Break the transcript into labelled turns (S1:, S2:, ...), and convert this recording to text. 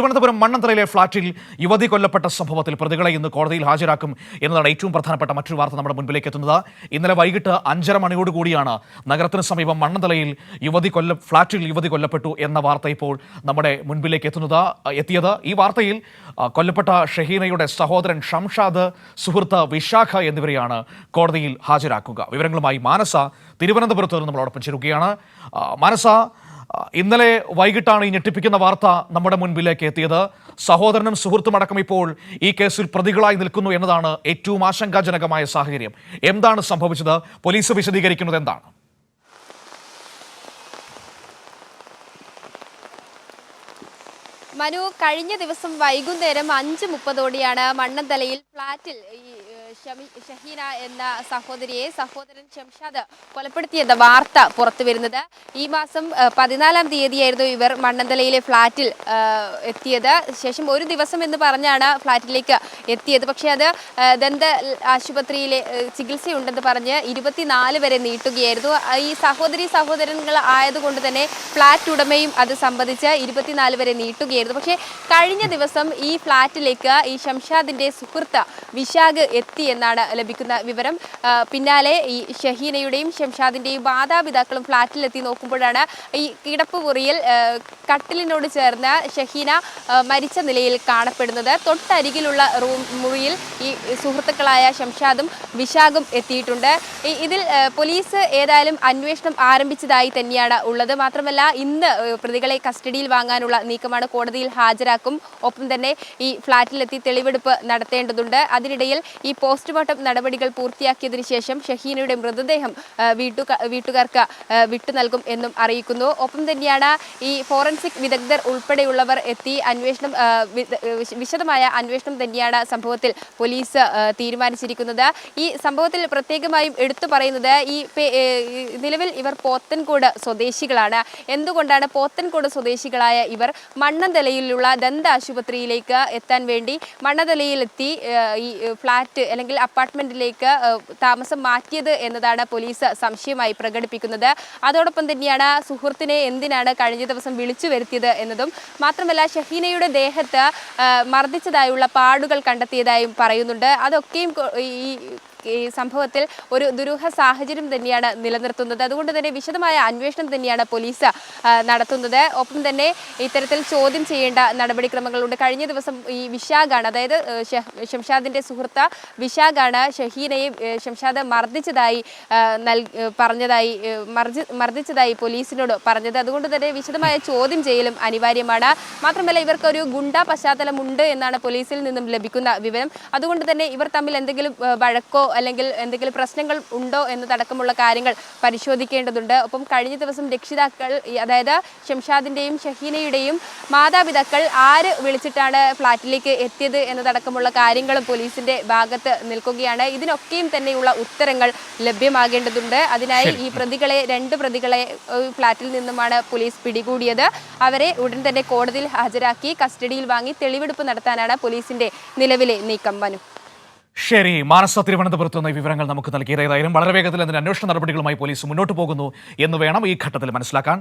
S1: തിരുവനന്തപുരം മണ്ണന്തലയിലെ ഫ്ളാറ്റിൽ യുവതി കൊല്ലപ്പെട്ട സംഭവത്തിൽ പ്രതികളെ ഇന്ന് കോടതിയിൽ ഹാജരാക്കും എന്നതാണ് ഏറ്റവും പ്രധാനപ്പെട്ട മറ്റൊരു വാർത്ത നമ്മുടെ മുൻപിലേക്ക് എത്തുന്നത്. ഇന്നലെ വൈകിട്ട് 5:30 മണിയോടുകൂടിയാണ് നഗരത്തിന് സമീപം മണ്ണന്തലയിൽ ഫ്ളാറ്റിൽ യുവതി കൊല്ലപ്പെട്ടു എന്ന വാർത്ത ഇപ്പോൾ നമ്മുടെ മുൻപിലേക്ക് എത്തിയത്. ഈ വാർത്തയിൽ കൊല്ലപ്പെട്ട ഷഹീനയുടെ സഹോദരൻ ഷംഷാദ്, സുഹൃത്ത് വിശാഖ എന്നിവരെയാണ് കോടതിയിൽ ഹാജരാക്കുക. വിവരങ്ങളുമായി മാനസ തിരുവനന്തപുരത്ത് നിന്ന് നമ്മളോടൊപ്പം ചേരുകയാണ്. മാനസ, ഇന്നലെ വൈകിട്ടാണ് ഈ ഞെട്ടിപ്പിക്കുന്ന വാർത്ത നമ്മുടെ മുൻപിലേക്ക് എത്തിയത്. സഹോദരനും സുഹൃത്തും അടക്കം ഇപ്പോൾ ഈ കേസിൽ പ്രതികളായി നിൽക്കുന്നു എന്നതാണ് ഏറ്റവും ആശങ്കാജനകമായ സാഹചര്യം. എന്താണ് സംഭവിച്ചത്? പോലീസ് വിശദീകരിക്കുന്നത് എന്താണ്?
S2: മനു, കഴിഞ്ഞ ദിവസം വൈകുന്നേരം 5:30 മണ്ണന്തലയിൽ ഫ്ളാറ്റിൽ ഷഹീന എന്ന സഹോദരൻ ഷംഷാദ് കൊലപ്പെടുത്തിയെന്ന വാർത്ത പുറത്തു വരുന്നത്. ഈ മാസം 14-ാം തീയതിയായിരുന്നു ഇവർ മണ്ണന്തലയിലെ ഫ്ളാറ്റിൽ എത്തിയത്. ശേഷം ഒരു ദിവസം എന്ന് പറഞ്ഞാണ് ഫ്ളാറ്റിലേക്ക് എത്തിയത്. പക്ഷേ അത് ദന്ത ആശുപത്രിയിലെ ചികിത്സയുണ്ടെന്ന് പറഞ്ഞ് 24 വരെ നീട്ടുകയായിരുന്നു. ഈ സഹോദരങ്ങൾ ആയതുകൊണ്ട് തന്നെ ഫ്ളാറ്റ് ഉടമയും അത് സംബന്ധിച്ച് 24 വരെ നീട്ടുകയായിരുന്നു. പക്ഷേ കഴിഞ്ഞ ദിവസം ഈ ഫ്ളാറ്റിലേക്ക് ഈ ഷംഷാദിന്റെ സുഹൃത്ത് വിശാഖ് എത്തി എന്നാണ് ലഭിക്കുന്ന വിവരം. പിന്നാലെ ഈ ഷഹീനയുടെയും ഷംഷാദിന്റെയും മാതാപിതാക്കളും ഫ്ളാറ്റിലെത്തി നോക്കുമ്പോഴാണ് ഈ കിടപ്പുമുറിയിൽ കട്ടിലിനോട് ചേർന്ന് ഷഹീന മരിച്ച നിലയിൽ കാണപ്പെടുന്നത്. തൊട്ടരികിലുള്ള മുറിയിൽ ഈ സുഹൃത്തുക്കളായ ഷംഷാദും വിശാഖും എത്തിയിട്ടുണ്ട്. ഇതിൽ പോലീസ് ഏതായാലും അന്വേഷണം ആരംഭിച്ചതായി തന്നെയാണ് ഉള്ളത്. മാത്രമല്ല, ഇന്ന് പ്രതികളെ കസ്റ്റഡിയിൽ വാങ്ങാനുള്ള നീക്കമാണ്. കോടതിയിൽ ഹാജരാക്കും. ഒപ്പം തന്നെ ഈ ഫ്ളാറ്റിലെത്തി തെളിവെടുപ്പ് നടത്തേണ്ടതുണ്ട്. അതിനിടയിൽ ഈ പോസ്റ്റ്മോർട്ടം നടപടികൾ പൂർത്തിയാക്കിയതിനു ശേഷം ഷഹീനയുടെ മൃതദേഹം വീട്ടുകാർക്ക് വിട്ടു നൽകും എന്നും അറിയിക്കുന്നു. ഒപ്പം തന്നെയാണ് ഈ ഫോറൻസിക് വിദഗ്ധർ ഉൾപ്പെടെയുള്ളവർ എത്തി വിശദമായ അന്വേഷണം തന്നെയാണ് സംഭവത്തിൽ പോലീസ് തീരുമാനിച്ചിരിക്കുന്നത്. ഈ സംഭവത്തിൽ പ്രത്യേകമായും എടുത്തു പറയുന്നത് നിലവിൽ ഇവർ പോത്തൻകോട് സ്വദേശികളാണ്. എന്തുകൊണ്ടാണ് പോത്തൻകോട് സ്വദേശികളായ ഇവർ മണ്ണന്തലയിലുള്ള ദന്ത ആശുപത്രിയിലേക്ക് എത്താൻ വേണ്ടി മണ്ണന്തലയിലെത്തി ഈ ഫ്ളാറ്റ് അല്ലെങ്കിൽ അപ്പാർട്ട്മെന്റിലേക്ക് താമസം മാറ്റിയത് എന്നതാണ് പോലീസ് സംശയമായി പ്രകടിപ്പിക്കുന്നത്. അതോടൊപ്പം തന്നെയാണ് സുഹൃത്തിനെ എന്തിനാണ് കഴിഞ്ഞ ദിവസം വിളിച്ചു വരുത്തിയത് എന്നതും. മാത്രമല്ല, ഷഹീനയുടെ ദേഹത്ത് മർദ്ദിച്ചതായുള്ള പാടുകൾ കണ്ടെത്തിയതായും പറയുന്നുണ്ട്. അതൊക്കെയും ഈ സംഭവത്തിൽ ഒരു ദുരൂഹ സാഹചര്യം തന്നെയാണ് നിലനിർത്തുന്നത്. അതുകൊണ്ട് തന്നെ വിശദമായ അന്വേഷണം തന്നെയാണ് പോലീസ് നടത്തുന്നത്. ഒപ്പം തന്നെ ഇത്തരത്തിൽ ചോദ്യം ചെയ്യേണ്ട നടപടിക്രമങ്ങളുണ്ട്. കഴിഞ്ഞ ദിവസം ഈ വിശാഖാണ്, അതായത് ഷംഷാദിന്റെ സുഹൃത്ത് വിശാഖാണ് ഷഹീനയെ ഷംഷാദ് മർദ്ദിച്ചതായി പോലീസിനോട് പറഞ്ഞത്. അതുകൊണ്ട് തന്നെ വിശദമായ ചോദ്യം ചെയ്യലും അനിവാര്യമാണ്. മാത്രമല്ല, ഇവർക്കൊരു ഗുണ്ടാ പശ്ചാത്തലമുണ്ട് എന്നാണ് പോലീസിൽ നിന്നും ലഭിക്കുന്ന വിവരം. അതുകൊണ്ട് തന്നെ ഇവർ തമ്മിൽ എന്തെങ്കിലും വഴക്കോ അല്ലെങ്കിൽ എന്തെങ്കിലും പ്രശ്നങ്ങൾ ഉണ്ടോ എന്നതടക്കമുള്ള കാര്യങ്ങൾ പരിശോധിക്കേണ്ടതുണ്ട്. ഒപ്പം കഴിഞ്ഞ ദിവസം രക്ഷിതാക്കൾ, അതായത് ഷംഷാദിന്റെയും ഷഹീനയുടെയും മാതാപിതാക്കൾ ആര് വിളിച്ചിട്ടാണ് ഫ്ളാറ്റിലേക്ക് എത്തിയത് എന്നതടക്കമുള്ള കാര്യങ്ങളും പോലീസിന്റെ ഭാഗത്ത് നിൽക്കുകയാണ്. ഇതിനൊക്കെയും തന്നെയുള്ള ഉത്തരങ്ങൾ ലഭ്യമാകേണ്ടതുണ്ട്. അതിനായി ഈ രണ്ട് പ്രതികളെ ഫ്ളാറ്റിൽ നിന്നുമാണ് പോലീസ് പിടികൂടിയത്. അവരെ ഉടൻ തന്നെ കോടതിയിൽ ഹാജരാക്കി കസ്റ്റഡിയിൽ വാങ്ങി തെളിവെടുപ്പ് നടത്താനാണ് പോലീസിന്റെ നിലവിലെ നീക്കം. മനു,
S1: ശരി. മാനസ തിരുവനന്തപുരത്ത് നിന്ന് വിവരങ്ങൾ നമുക്ക് നൽകിയത്. ഏതായാലും വളരെ വേഗത്തിൽ അതിന്റെ അന്വേഷണ നടപടികളുമായി പോലീസ് മുന്നോട്ട് പോകുന്നു എന്ന് വേണം ഈ ഘട്ടത്തിൽ മനസ്സിലാക്കാൻ.